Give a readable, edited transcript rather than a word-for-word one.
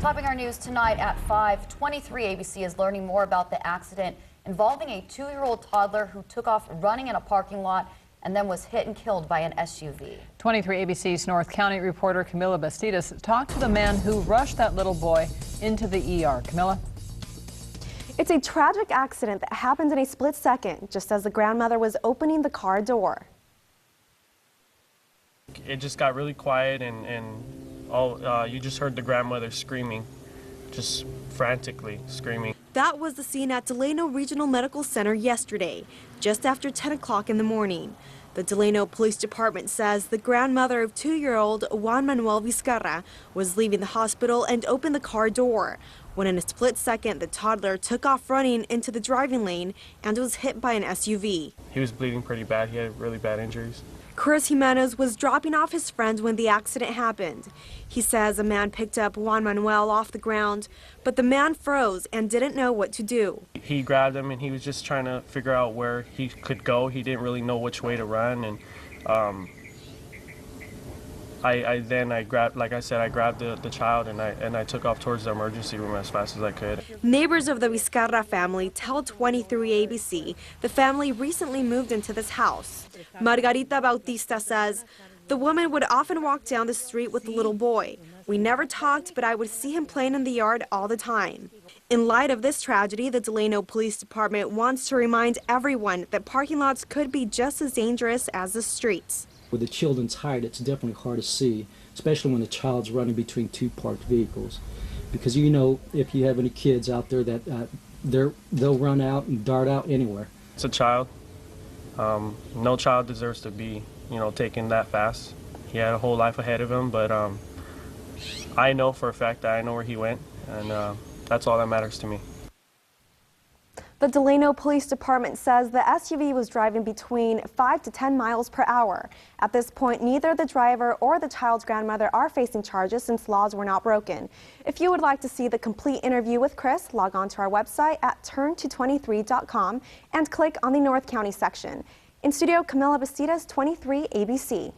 Topping our news tonight at 5:23, ABC is learning more about the accident involving a 2-year-old toddler who took off running in a parking lot and then was hit and killed by an SUV. 23 ABC's North County reporter Camila Bastidas talked to the man who rushed that little boy into the ER. Camila? It's a tragic accident that happened in a split second, just as the grandmother was opening the car door. It just got really quiet and you just heard the grandmother screaming, just frantically screaming. That was the scene at Delano Regional Medical Center yesterday, just after 10 o'clock in the morning. The Delano Police Department says the grandmother of 2-year-old Juan Manuel Vizcarra was leaving the hospital and opened the car door, when in a split second the toddler took off running into the driving lane and was hit by an SUV. He was bleeding pretty bad. He had really bad injuries. Chris Jimenez was dropping off his friend when the accident happened. He says a man picked up Juan Manuel off the ground, but the man froze and didn't know what to do. He grabbed him and he was just trying to figure out where he could go. He didn't really know which way to run, and I grabbed, like I said, I grabbed the child and I took off towards the emergency room as fast as I could. Neighbors of the Vizcarra family tell 23 ABC the family recently moved into this house. Margarita Bautista says the woman would often walk down the street with the little boy. We never talked, but I would see him playing in the yard all the time. In light of this tragedy, the Delano Police Department wants to remind everyone that parking lots could be just as dangerous as the streets. With the children's height, it's definitely hard to see, especially when the child's running between two parked vehicles. Because you know, if you have any kids out there, that they'll run out and dart out anywhere. It's a child. No child deserves to be, taken that fast. He had a whole life ahead of him, but I know for a fact that I know where he went, and that's all that matters to me. The Delano Police Department says the SUV was driving between 5 to 10 miles per hour. At this point, neither the driver or the child's grandmother are facing charges since laws were not broken. If you would like to see the complete interview with Chris, log on to our website at turn223.com and click on the North County section. In studio, Camila Bastidas, 23 ABC.